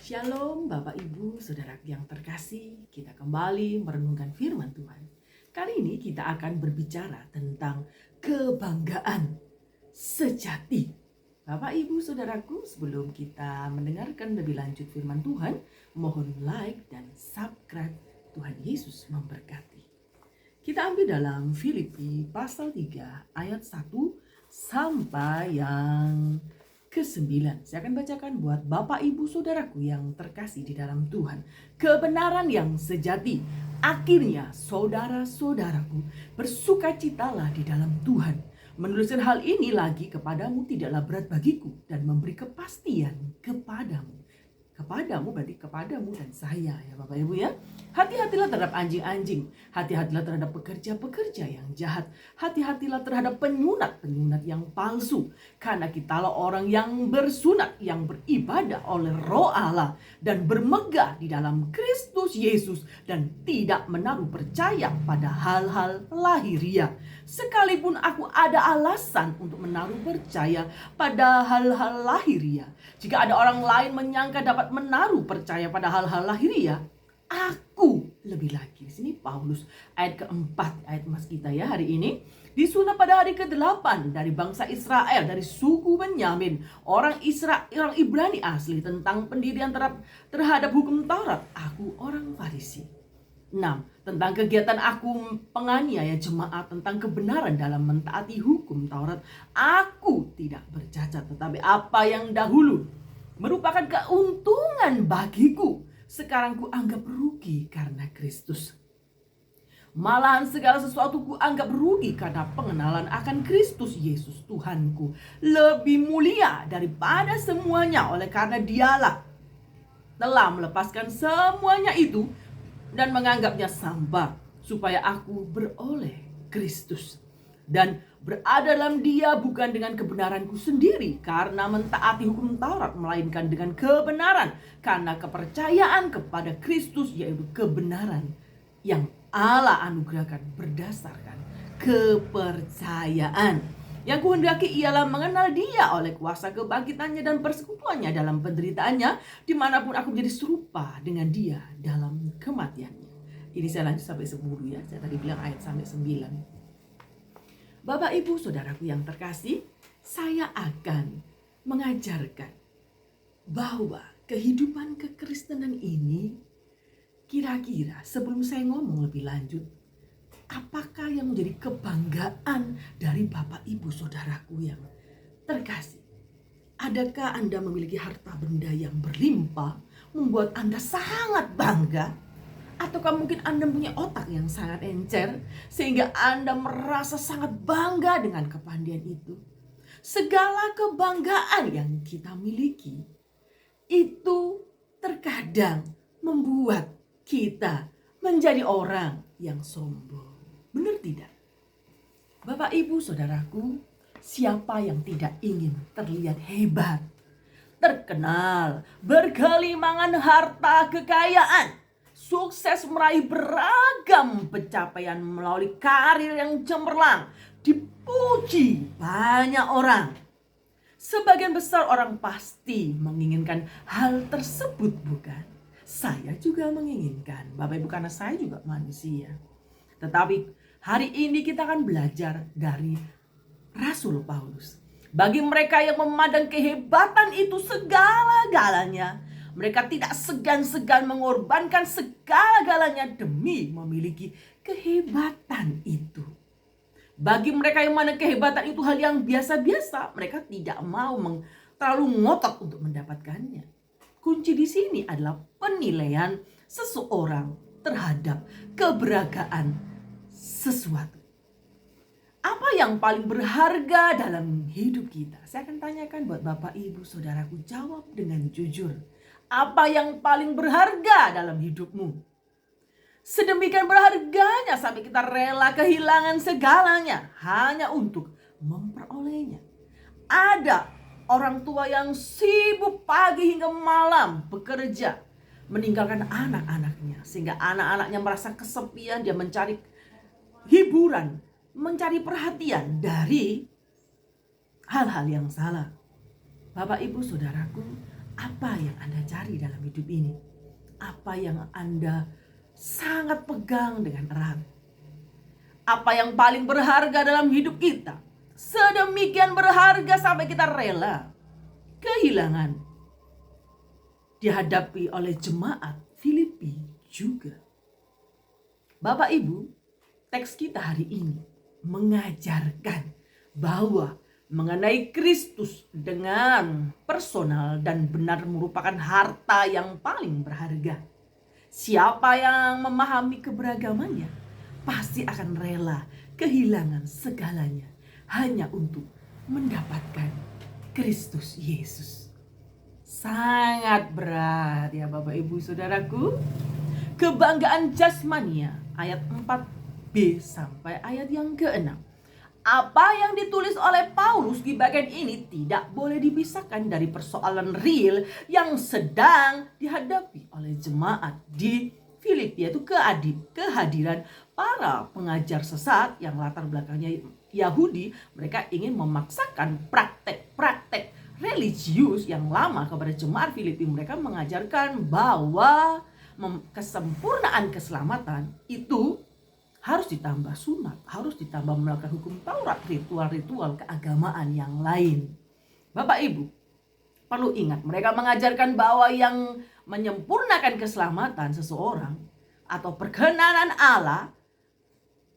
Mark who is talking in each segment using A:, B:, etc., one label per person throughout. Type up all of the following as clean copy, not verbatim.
A: Shalom Bapak Ibu Saudara yang terkasih, kita kembali merenungkan firman Tuhan. Kali ini kita akan berbicara tentang kebanggaan sejati. Bapak Ibu Saudaraku, sebelum kita mendengarkan lebih lanjut firman Tuhan, mohon like dan subscribe. Tuhan Yesus memberkati. Kita ambil dalam Filipi pasal 3 ayat 1 sampai yang ke-9. Saya akan bacakan buat Bapak Ibu Saudaraku yang terkasih di dalam Tuhan. Kebenaran yang sejati. Akhirnya saudara-saudaraku, bersukacitalah di dalam Tuhan. Menuliskan hal ini lagi kepadamu tidaklah berat bagiku dan memberi kepastian kepadamu. Kepadamu berarti kepadamu dan saya ya Bapak Ibu ya. Hati-hatilah terhadap anjing-anjing. Hati-hatilah terhadap pekerja-pekerja yang jahat. Hati-hatilah terhadap penyunat-penyunat yang palsu. Karena kitalah orang yang bersunat, yang beribadah oleh Roh Allah dan bermegah di dalam Kristus Yesus dan tidak menaruh percaya pada hal-hal lahiriah. Sekalipun aku ada alasan untuk menaruh percaya pada hal-hal lahiriah. Jika ada orang lain menyangka dapat menaruh percaya pada hal-hal lahiriah, aku lebih lagi. Di sini Paulus ayat keempat, ayat emas kita ya hari ini. Disunat pada hari ke-8 dari bangsa Israel, dari suku Benyamin, orang Israel, orang Ibrani asli, tentang pendirian terhadap hukum Taurat. Aku orang Farisi. 6. Tentang kegiatan aku penganiaya jemaat, tentang kebenaran dalam mentaati hukum Taurat. Aku tidak bercacat, tetapi apa yang dahulu merupakan keuntungan bagiku, sekarang ku anggap rugi karena Kristus. Malahan segala sesuatu ku anggap rugi karena pengenalan akan Kristus Yesus Tuhanku. Lebih mulia daripada semuanya, oleh karena dialah telah melepaskan semuanya itu dan menganggapnya sampah, supaya aku beroleh Kristus dan berada dalam Dia, bukan dengan kebenaranku sendiri karena mentaati hukum Taurat, melainkan dengan kebenaran karena kepercayaan kepada Kristus, yaitu kebenaran yang Allah anugerahkan berdasarkan kepercayaan. Yang kuhendaki ialah mengenal Dia oleh kuasa kebangkitannya dan persekutuannya dalam penderitaannya, dimanapun aku menjadi serupa dengan Dia dalam kematiannya. Ini saya lanjut sampai 10 ya. Saya tadi bilang ayat sampai 9. Bapak Ibu Saudaraku yang terkasih, saya akan mengajarkan bahwa kehidupan kekristenan ini, kira-kira sebelum saya ngomong lebih lanjut, apakah yang menjadi kebanggaan dari Bapak Ibu Saudaraku yang terkasih? Adakah Anda memiliki harta benda yang berlimpah, membuat Anda sangat bangga? Ataukah mungkin Anda punya otak yang sangat encer, sehingga Anda merasa sangat bangga dengan kepandaian itu? Segala kebanggaan yang kita miliki itu terkadang membuat kita menjadi orang yang sombong. Benar tidak? Bapak Ibu Saudaraku, siapa yang tidak ingin terlihat hebat, terkenal, bergelimangan harta kekayaan, sukses meraih beragam pencapaian melalui karir yang cemerlang, dipuji banyak orang? Sebagian besar orang pasti menginginkan hal tersebut, bukan? Saya juga menginginkan, Bapak Ibu, karena saya juga manusia. Tetapi hari ini kita akan belajar dari Rasul Paulus. Bagi mereka yang memandang kehebatan itu segala-galanya, mereka tidak segan-segan mengorbankan segala-galanya demi memiliki kehebatan itu. Bagi mereka yang mana kehebatan itu hal yang biasa-biasa, mereka tidak mau terlalu ngotot untuk mendapatkannya. Kunci di sini adalah penilaian seseorang terhadap keberagaman sesuatu. Apa yang paling berharga dalam hidup kita? Saya akan tanyakan buat Bapak Ibu Saudaraku, jawab dengan jujur. Apa yang paling berharga dalam hidupmu? Sedemikian berharganya sampai kita rela kehilangan segalanya hanya untuk memperolehnya. Ada orang tua yang sibuk pagi hingga malam bekerja, meninggalkan anak-anaknya, sehingga anak-anaknya merasa kesepian. Dia mencari hiburan, mencari perhatian dari hal-hal yang salah. Bapak Ibu Saudaraku, Apa yang Anda cari dalam hidup ini? Apa yang Anda sangat pegang dengan erat? Apa yang paling berharga dalam hidup kita? Sedemikian berharga sampai kita rela kehilangan. Dihadapi oleh jemaat Filipi juga. Bapak Ibu, teks kita hari ini mengajarkan bahwa mengenai Kristus dengan personal dan benar merupakan harta yang paling berharga. Siapa yang memahami keberagamannya pasti akan rela kehilangan segalanya hanya untuk mendapatkan Kristus Yesus. Sangat berat ya Bapak Ibu Saudaraku. Kebanggaan jasmania ayat 4b sampai ayat yang ke-6. Apa yang ditulis oleh Paulus di bagian ini tidak boleh dipisahkan dari persoalan real yang sedang dihadapi oleh jemaat di Filipi, yaitu kehadiran para pengajar sesat yang latar belakangnya Yahudi. Mereka ingin memaksakan praktek-praktek religius yang lama kepada jemaat Filipi. Mereka mengajarkan bahwa kesempurnaan keselamatan itu harus ditambah sunat, harus ditambah melakukan hukum Taurat, ritual-ritual keagamaan yang lain. Bapak Ibu, perlu ingat, mereka mengajarkan bahwa yang menyempurnakan keselamatan seseorang atau perkenanan Allah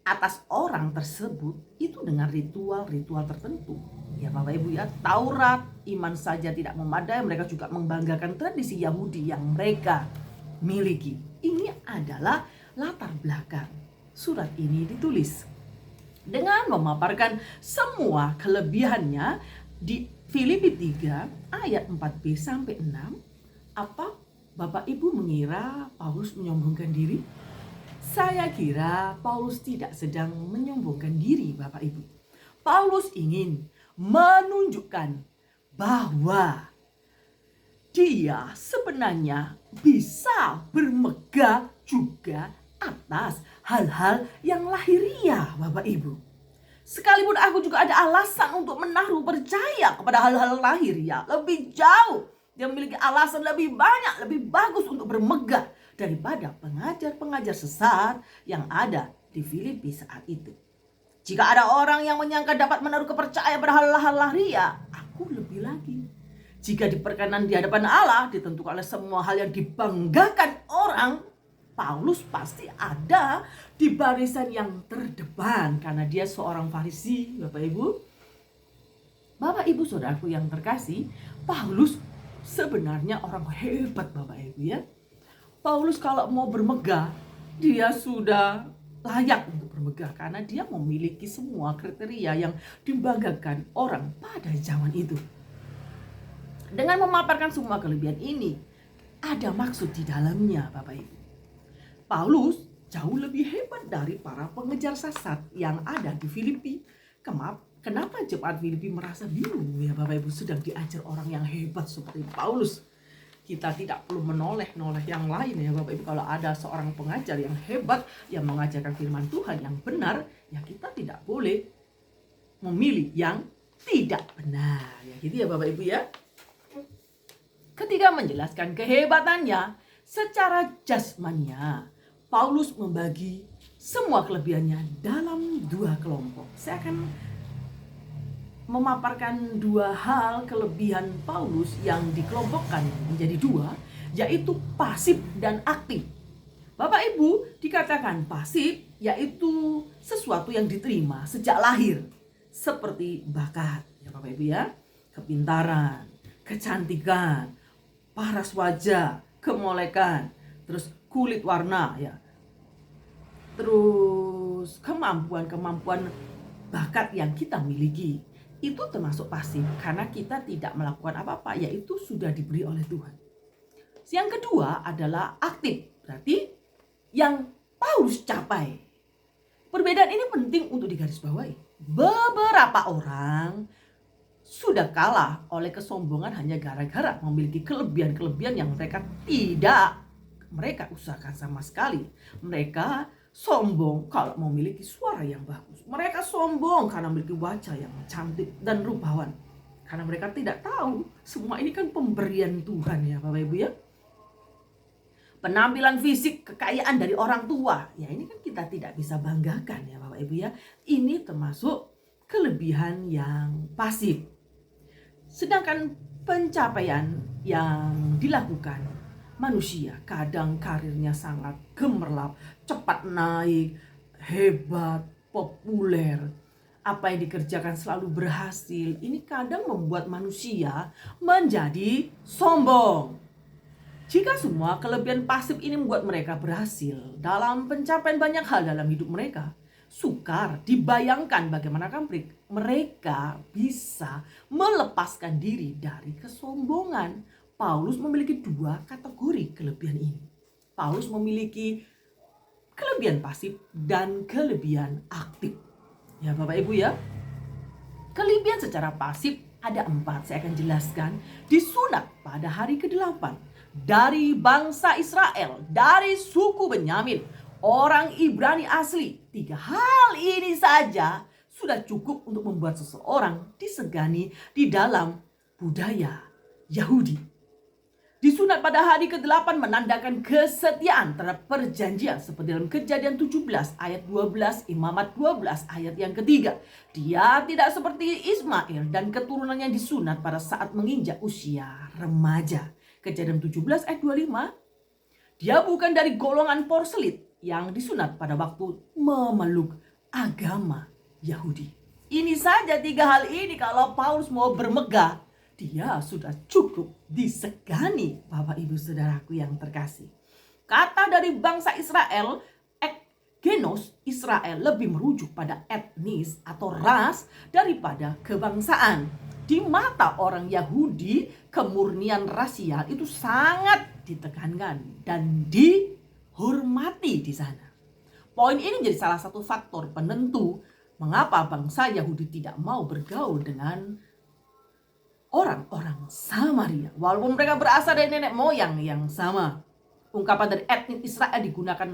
A: atas orang tersebut itu dengan ritual-ritual tertentu. Ya Bapak Ibu ya, Taurat, iman saja tidak memadai, mereka juga membanggakan tradisi Yahudi yang mereka miliki. Ini adalah latar belakang surat ini ditulis. Dengan memaparkan semua kelebihannya di Filipi 3 ayat 4b sampai 6, apa Bapak Ibu mengira Paulus menyombongkan diri? Saya kira Paulus tidak sedang menyombongkan diri Bapak Ibu. Paulus ingin menunjukkan bahwa dia sebenarnya bisa bermegah juga atas hal-hal yang lahiriah Bapak Ibu. Sekalipun aku juga ada alasan untuk menaruh percaya kepada hal-hal lahiriah lebih jauh. Dia memiliki alasan lebih banyak, lebih bagus untuk bermegah daripada pengajar-pengajar sesat yang ada di Filipi saat itu. Jika ada orang yang menyangka dapat menaruh kepercayaan pada hal-hal lahiriah, aku lebih lagi. Jika diperkenan di hadapan Allah ditentukan oleh semua hal yang dibanggakan orang, Paulus pasti ada di barisan yang terdepan karena dia seorang Farisi, Bapak Ibu. Bapak Ibu Saudaraku yang terkasih, Paulus sebenarnya orang hebat Bapak Ibu ya. Paulus kalau mau bermegah, dia sudah layak untuk bermegah karena dia memiliki semua kriteria yang dibanggakan orang pada zaman itu. Dengan memaparkan semua kelebihan ini, ada maksud di dalamnya Bapak Ibu. Paulus jauh lebih hebat dari para pengejar sesat yang ada di Filipi. Kenapa jemaat Filipi merasa bingung ya Bapak Ibu, sedang diajar orang yang hebat seperti Paulus? Kita tidak perlu menoleh-noleh yang lain ya Bapak Ibu. Kalau ada seorang pengajar yang hebat yang mengajarkan firman Tuhan yang benar, ya kita tidak boleh memilih yang tidak benar. Ya gitu ya Bapak Ibu ya. Ketika menjelaskan kehebatannya secara jasmania, Paulus membagi semua kelebihannya dalam dua kelompok. Saya akan memaparkan dua hal kelebihan Paulus yang dikelompokkan menjadi dua, yaitu pasif dan aktif. Bapak Ibu, dikatakan pasif yaitu sesuatu yang diterima sejak lahir, seperti bakat ya Bapak Ibu ya, kepintaran, kecantikan, paras wajah, kemolekan, terus kulit warna ya, terus kemampuan bakat yang kita miliki. Itu termasuk pasif karena kita tidak melakukan apa-apa, yaitu sudah diberi oleh Tuhan. Yang kedua adalah aktif, berarti yang Paulus capai. Perbedaan ini penting untuk digarisbawahi. Beberapa orang sudah kalah oleh kesombongan hanya gara-gara memiliki kelebihan-kelebihan yang mereka usahakan sama sekali. Mereka sombong kalau memiliki suara yang bagus. Mereka sombong karena memiliki wajah yang cantik dan rupawan. Karena mereka tidak tahu semua ini kan pemberian Tuhan ya Bapak Ibu ya. Penampilan fisik, kekayaan dari orang tua, ya ini kan kita tidak bisa banggakan ya Bapak Ibu ya. Ini termasuk kelebihan yang pasif. Sedangkan pencapaian yang dilakukan manusia, kadang karirnya sangat gemerlap, cepat naik, hebat, populer, apa yang dikerjakan selalu berhasil. Ini kadang membuat manusia menjadi sombong. Jika semua kelebihan pasif ini membuat mereka berhasil dalam pencapaian banyak hal dalam hidup mereka, sukar dibayangkan bagaimanakah mereka bisa melepaskan diri dari kesombongan. Paulus memiliki dua kategori kelebihan ini. Paulus memiliki kelebihan pasif dan kelebihan aktif. Ya Bapak Ibu ya. Kelebihan secara pasif ada 4, saya akan jelaskan. Disunat pada hari ke-8. Dari bangsa Israel, dari suku Benyamin, orang Ibrani asli. 3 hal ini saja sudah cukup untuk membuat seseorang disegani di dalam budaya Yahudi. Disunat pada hari ke-8 menandakan kesetiaan terhadap perjanjian seperti dalam Kejadian 17 ayat 12, Imamat 12 ayat yang ketiga. Dia tidak seperti Ismail dan keturunannya disunat pada saat menginjak usia remaja. Kejadian 17 ayat 25. Dia bukan dari golongan porselit yang disunat pada waktu memeluk agama Yahudi. Ini saja 3 hal ini kalau Paulus mau bermegah, dia sudah cukup disegani, Bapak Ibu Saudaraku yang terkasih. Kata dari bangsa Israel, genos Israel lebih merujuk pada etnis atau ras daripada kebangsaan. Di mata orang Yahudi, kemurnian rasial itu sangat ditekankan dan dihormati di sana. Poin ini menjadi salah satu faktor penentu mengapa bangsa Yahudi tidak mau bergaul dengan orang-orang Samaria, walaupun mereka berasal dari nenek moyang yang sama. Ungkapan dari etnis Israel digunakan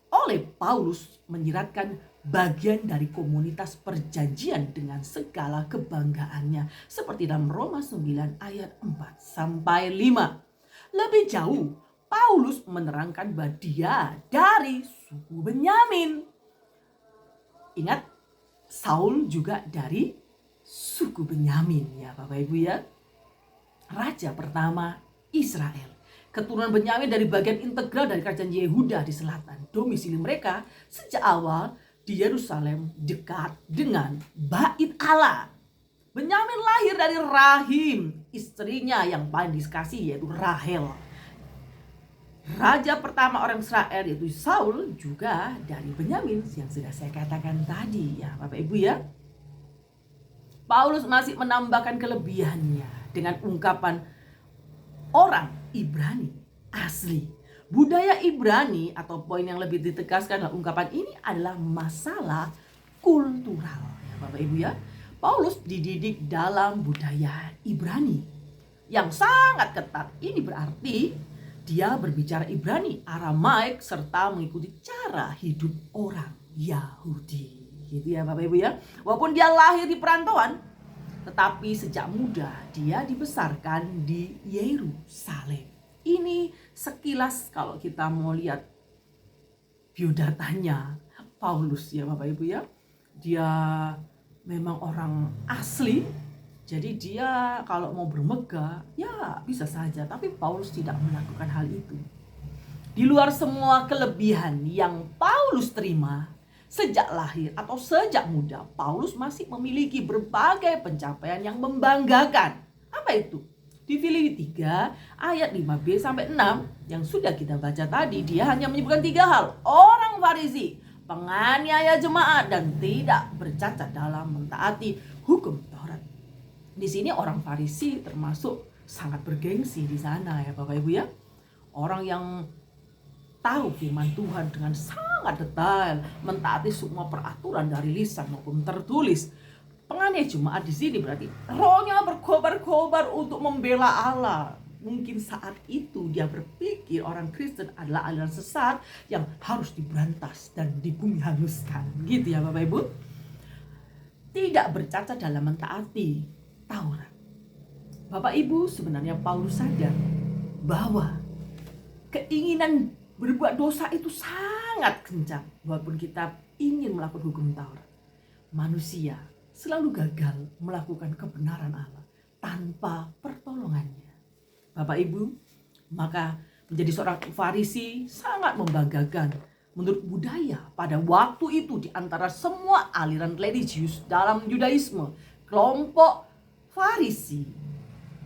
A: oleh Paulus menyiratkan bagian dari komunitas perjanjian dengan segala kebanggaannya, seperti dalam Roma 9 ayat 4-5. Lebih jauh, Paulus menerangkan bahwa dia dari suku Benyamin. Ingat, Saul juga dari suku Benyamin ya Bapak Ibu ya. Raja pertama Israel. Keturunan Benyamin dari bagian integral dari kerajaan Yehuda di selatan. Domisili mereka sejak awal di Yerusalem dekat dengan Bait Allah. Benyamin lahir dari rahim istrinya yang paling dikasihi yaitu Rahel. Raja pertama orang Israel yaitu Saul juga dari Benyamin yang sudah saya katakan tadi ya Bapak Ibu ya. Paulus masih menambahkan kelebihannya dengan ungkapan orang Ibrani asli. Budaya Ibrani atau poin yang lebih ditegaskan dalam ungkapan ini adalah masalah kultural ya Bapak Ibu ya. Paulus dididik dalam budaya Ibrani yang sangat ketat. Ini berarti dia berbicara Ibrani, Aramaik serta mengikuti cara hidup orang Yahudi. Gitu ya Bapak Ibu ya. Walaupun dia lahir di perantauan, tetapi sejak muda dia dibesarkan di Yerusalem. Ini sekilas kalau kita mau lihat biodatanya Paulus ya Bapak Ibu ya. Dia memang orang asli. Jadi dia kalau mau bermegah ya bisa saja. Tapi Paulus tidak melakukan hal itu. Di luar semua kelebihan yang Paulus terima sejak lahir atau sejak muda, Paulus masih memiliki berbagai pencapaian yang membanggakan. Apa itu? Di Filipi 3 ayat 5b sampai 6 yang sudah kita baca tadi, dia hanya menyebutkan 3 hal. Orang Farisi, penganiaya jemaat, dan tidak bercacat dalam mentaati hukum Taurat. Di sini orang Farisi termasuk sangat bergengsi di sana ya Bapak Ibu ya. Orang yang tahu firman Tuhan dengan sangat detail, mentaati semua peraturan dari lisan maupun tertulis. Penganiaya jemaat di sini berarti rohnya berkobar-kobar untuk membela Allah. Mungkin saat itu dia berpikir orang Kristen adalah aliran sesat yang harus diberantas dan dibumi hanguskan. Gitu ya Bapak Ibu. Tidak bercacat dalam mentaati Taurat. Bapak Ibu, sebenarnya Paulus sadar bahwa keinginan berbuat dosa itu sangat kencang. Walaupun kita ingin melakukan hukum Taurat, manusia selalu gagal melakukan kebenaran Allah tanpa pertolongannya. Bapak Ibu, maka menjadi seorang Farisi sangat membanggakan. Menurut budaya pada waktu itu, di antara semua aliran religius dalam Yudaisme, kelompok Farisi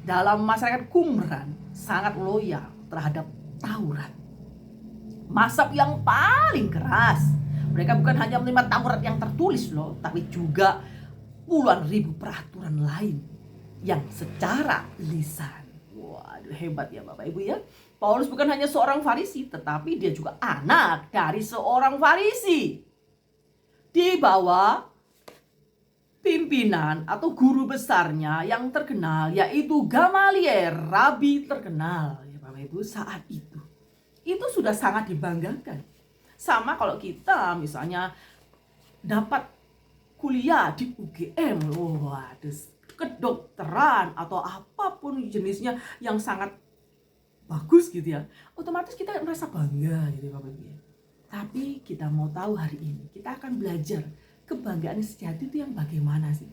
A: dalam masyarakat Qumran sangat loyal terhadap Taurat. Mazhab yang paling keras. Mereka bukan hanya menerima Taurat yang tertulis loh, tapi juga puluhan ribu peraturan lain yang secara lisan. Waduh, hebat ya Bapak Ibu ya. Paulus bukan hanya seorang Farisi, tetapi dia juga anak dari seorang Farisi. Di bawah pimpinan atau guru besarnya yang terkenal, yaitu Gamaliel, rabi terkenal ya Bapak Ibu saat itu. Itu sudah sangat dibanggakan. Sama kalau kita misalnya dapat kuliah di UGM, waduh, kedokteran atau apapun jenisnya yang sangat bagus gitu ya, otomatis kita merasa bangga gitu ya Bapak Ibu. Tapi kita mau tahu hari ini, kita akan belajar kebanggaan sejati itu yang bagaimana sih?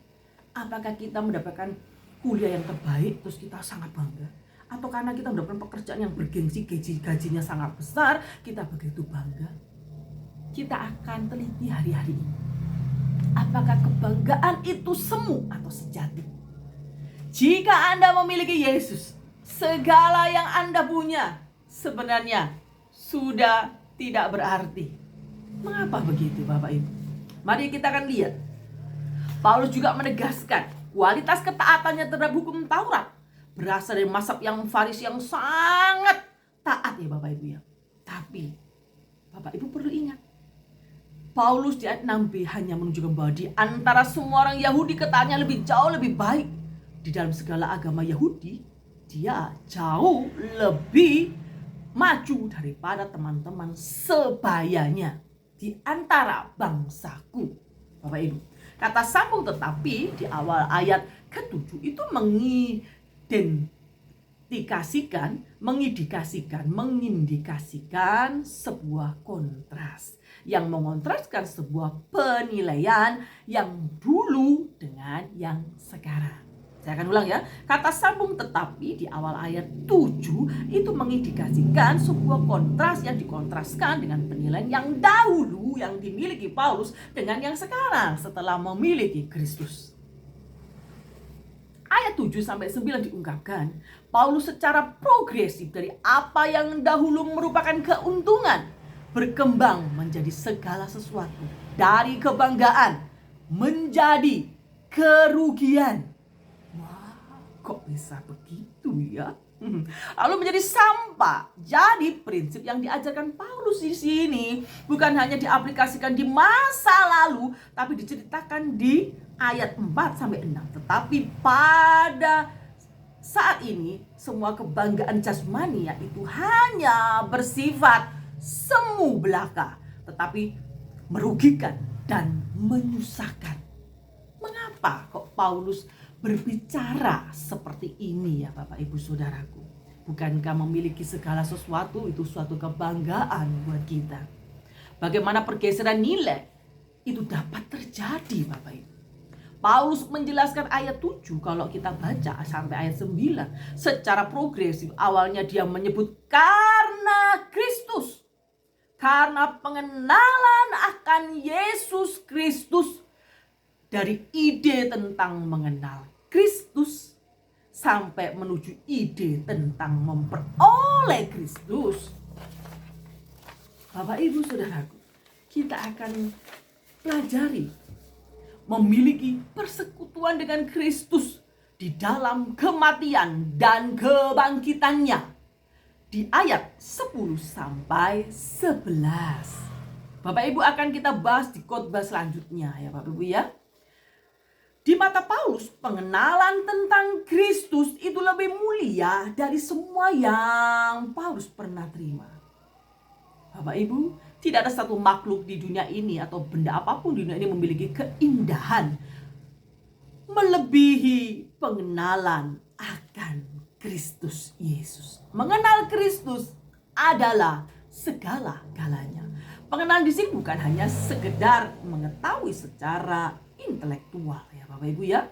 A: Apakah kita mendapatkan kuliah yang terbaik terus kita sangat bangga? Atau karena kita mendapatkan pekerjaan yang bergengsi, gajinya sangat besar, kita begitu bangga? Kita akan teliti hari-hari ini. Apakah kebanggaan itu semu atau sejati? Jika Anda memiliki Yesus, segala yang Anda punya sebenarnya sudah tidak berarti. Mengapa begitu Bapak Ibu? Mari kita akan lihat. Paulus juga menegaskan kualitas ketaatannya terhadap hukum Taurat berasal dari mazhab yang Farisi yang sangat taat ya Bapak Ibu ya. Tapi Bapak Ibu perlu ingat, Paulus di ayat 6b hanya menunjukkan bahwa di antara semua orang Yahudi ketaatnya jauh lebih baik. Di dalam segala agama Yahudi, dia jauh lebih maju daripada teman-teman sebayanya di antara bangsaku. Bapak Ibu, kata sambung tetapi di awal ayat ke-7 itu mengindikasikan sebuah kontras yang mengontraskan sebuah penilaian yang dulu dengan yang sekarang. Saya akan ulang ya. Kata sambung tetapi di awal ayat 7 itu mengindikasikan sebuah kontras yang dikontraskan dengan penilaian yang dahulu yang dimiliki Paulus dengan yang sekarang setelah memiliki Kristus. Ayat 7-9 diungkapkan, Paulus secara progresif dari apa yang dahulu merupakan keuntungan berkembang menjadi segala sesuatu, dari kebanggaan menjadi kerugian. Kok bisa begitu ya? Lalu menjadi sampah. Jadi prinsip yang diajarkan Paulus di sini bukan hanya diaplikasikan di masa lalu, tapi diceritakan di ayat 4-6. Tetapi pada saat ini semua kebanggaan jasmani itu hanya bersifat semu belaka, tetapi merugikan dan menyusahkan. Mengapa kok Paulus berbicara seperti ini ya Bapak Ibu Saudaraku? Bukankah memiliki segala sesuatu itu suatu kebanggaan buat kita? Bagaimana pergeseran nilai itu dapat terjadi Bapak Ibu? Paulus menjelaskan ayat 7 kalau kita baca sampai ayat 9 secara progresif. Awalnya dia menyebut karena Kristus, karena pengenalan akan Yesus Kristus. Dari ide tentang mengenal Kristus sampai menuju ide tentang memperoleh Kristus. Bapak Ibu Saudaraku, kita akan pelajari memiliki persekutuan dengan Kristus di dalam kematian dan kebangkitannya di ayat 10-11. Bapak Ibu akan kita bahas di khotbah selanjutnya ya Bapak Ibu ya. Di mata Paulus, pengenalan tentang Kristus itu lebih mulia dari semua yang Paulus pernah terima. Bapak Ibu, tidak ada satu makhluk di dunia ini atau benda apapun di dunia ini memiliki keindahan melebihi pengenalan akan Kristus Yesus. Mengenal Kristus adalah segala-galanya. Pengenalan di sini bukan hanya sekedar mengetahui secara intelektual ya Bapak Ibu ya.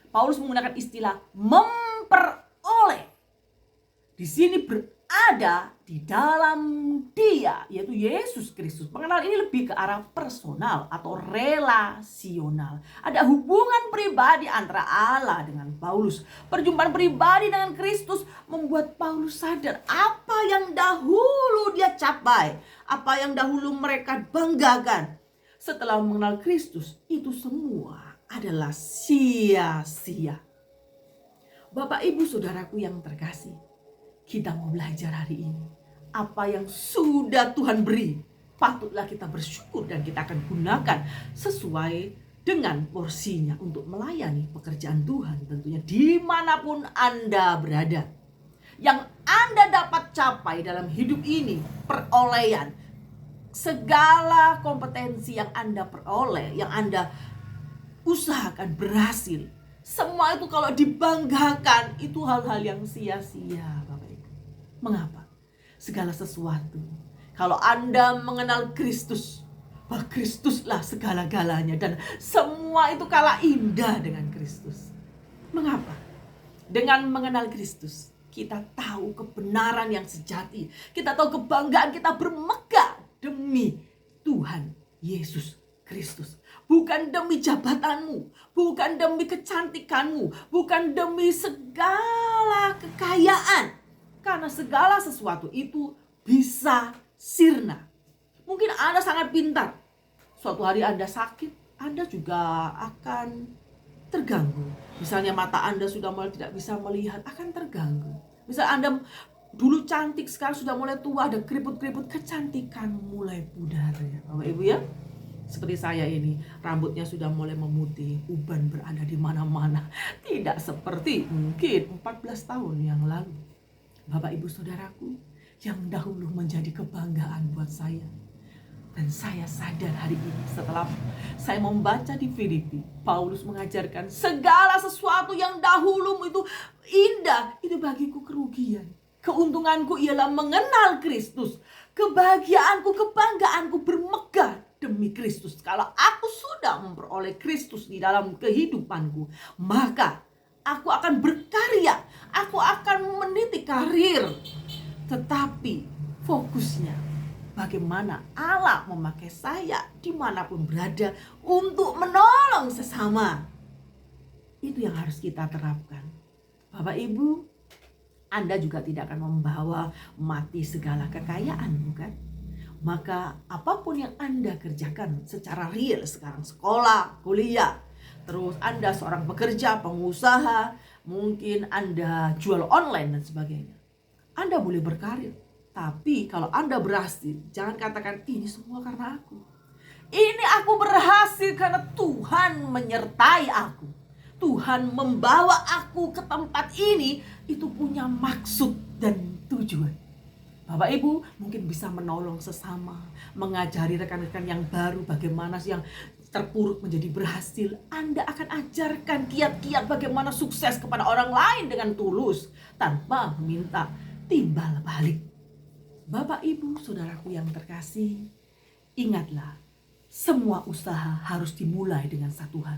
A: Paulus menggunakan istilah memperoleh. Di sini berada di dalam Dia, yaitu Yesus Kristus. Pengenalan ini lebih ke arah personal atau relasional. Ada hubungan pribadi antara Allah dengan Paulus. Perjumpaan pribadi dengan Kristus membuat Paulus sadar apa yang dahulu dia capai, apa yang dahulu mereka banggakan. Setelah mengenal Kristus, itu semua adalah sia-sia. Bapak Ibu Saudaraku yang terkasih, kita mau belajar hari ini. Apa yang sudah Tuhan beri, patutlah kita bersyukur dan kita akan gunakan sesuai dengan porsinya untuk melayani pekerjaan Tuhan tentunya dimanapun Anda berada. Yang Anda dapat capai dalam hidup ini, perolehan, segala kompetensi yang Anda peroleh, yang Anda usahakan berhasil, semua itu kalau dibanggakan itu hal-hal yang sia-sia Bapak Ibu. Mengapa? Segala sesuatu, kalau Anda mengenal Kristus, bahwa Kristuslah segala-galanya dan semua itu kalah indah dengan Kristus. Mengapa? Dengan mengenal Kristus, kita tahu kebenaran yang sejati. Kita tahu kebanggaan kita bermegah demi Tuhan Yesus Kristus. Bukan demi jabatanmu, bukan demi kecantikanmu, bukan demi segala kekayaan. Karena segala sesuatu itu bisa sirna. Mungkin Anda sangat pintar. Suatu hari Anda sakit, Anda juga akan terganggu. Misalnya mata Anda sudah mulai tidak bisa melihat, akan terganggu. Misal Anda dulu cantik, sekarang sudah mulai tua, ada keriput-keriput, kecantikan mulai pudar ya Bapak Ibu ya. Seperti saya ini, rambutnya sudah mulai memutih, uban berada di mana-mana. Tidak seperti mungkin 14 tahun yang lalu. Bapak Ibu Saudaraku, yang dahulu menjadi kebanggaan buat saya. Dan saya sadar hari ini setelah saya membaca di Filipi, Paulus mengajarkan segala sesuatu yang dahulu itu indah, itu bagiku kerugian. Keuntunganku ialah mengenal Kristus. Kebahagiaanku, kebanggaanku bermegah demi Kristus. Kalau aku sudah memperoleh Kristus di dalam kehidupanku, maka aku akan berkarya. Aku akan meniti karir. Tetapi fokusnya bagaimana Allah memakai saya dimanapun berada untuk menolong sesama. Itu yang harus kita terapkan. Bapak Ibu, Anda juga tidak akan membawa mati segala kekayaan, bukan? Maka apapun yang Anda kerjakan secara real sekarang, sekolah, kuliah, terus Anda seorang pekerja, pengusaha, mungkin Anda jual online dan sebagainya. Anda boleh berkarir, tapi kalau Anda berhasil, jangan katakan ini semua karena aku. Ini aku berhasil karena Tuhan menyertai aku. Tuhan membawa aku ke tempat ini, itu punya maksud dan tujuan. Bapak Ibu mungkin bisa menolong sesama, mengajari rekan-rekan yang baru bagaimana yang terpuruk menjadi berhasil. Anda akan ajarkan kiat-kiat bagaimana sukses kepada orang lain dengan tulus, tanpa meminta timbal balik. Bapak Ibu Saudaraku yang terkasih, ingatlah, semua usaha harus dimulai dengan satu hal.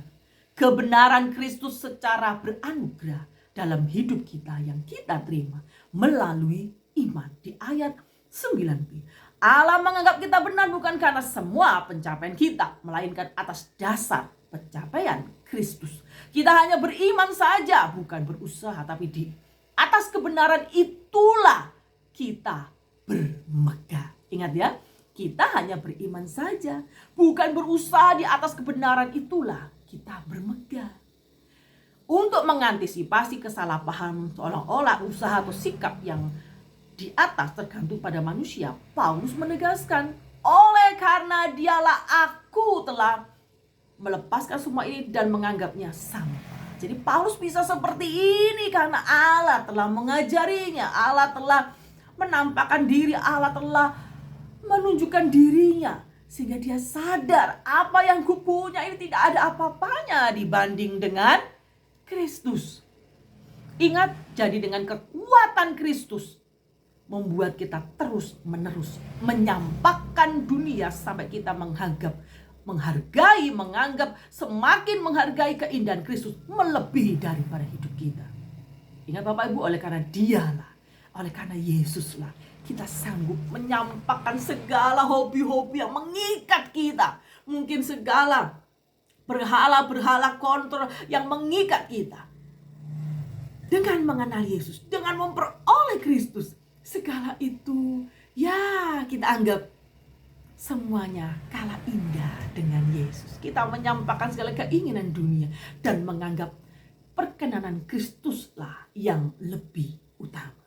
A: Kebenaran Kristus secara beranugerah dalam hidup kita yang kita terima melalui iman. Di ayat 9b, Allah menganggap kita benar bukan karena semua pencapaian kita, melainkan atas dasar pencapaian Kristus. Kita hanya beriman saja, bukan berusaha, tapi di atas kebenaran itulah kita bermegah. Ingat ya, kita hanya beriman saja, bukan berusaha. Di atas kebenaran itulah kita bermegah. Untuk mengantisipasi kesalahpahaman seolah-olah usaha atau sikap yang di atas tergantung pada manusia, Paulus menegaskan, oleh karena dialah aku telah melepaskan semua ini dan menganggapnya sampah. Jadi Paulus bisa seperti ini karena Allah telah mengajarinya, Allah telah menampakkan diri, Allah telah menunjukkan dirinya. Sehingga dia sadar apa yang kupunya ini tidak ada apa-apanya dibanding dengan Kristus. Ingat, jadi dengan kekuatan Kristus membuat kita terus menerus menyampaikan dunia sampai kita menganggap semakin menghargai keindahan Kristus melebihi daripada hidup kita. Ingat Bapak Ibu, oleh karena Dialah, oleh karena Yesuslah, kita sanggup menyampaikan segala hobi-hobi yang mengikat kita. Mungkin segala berhala-berhala kontrol yang mengikat kita. Dengan mengenal Yesus, dengan memperoleh Kristus, segala itu ya kita anggap semuanya kalah indah dengan Yesus. Kita menyampaikan segala keinginan dunia dan menganggap perkenanan Kristuslah yang lebih utama.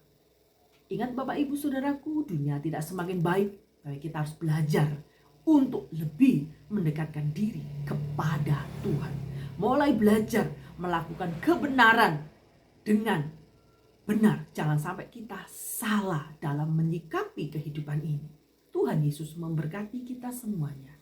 A: Ingat Bapak Ibu Saudaraku, dunia tidak semakin baik, tapi kita harus belajar untuk lebih mendekatkan diri kepada Tuhan. Mulai belajar melakukan kebenaran dengan benar. Jangan sampai kita salah dalam menyikapi kehidupan ini. Tuhan Yesus memberkati kita semuanya.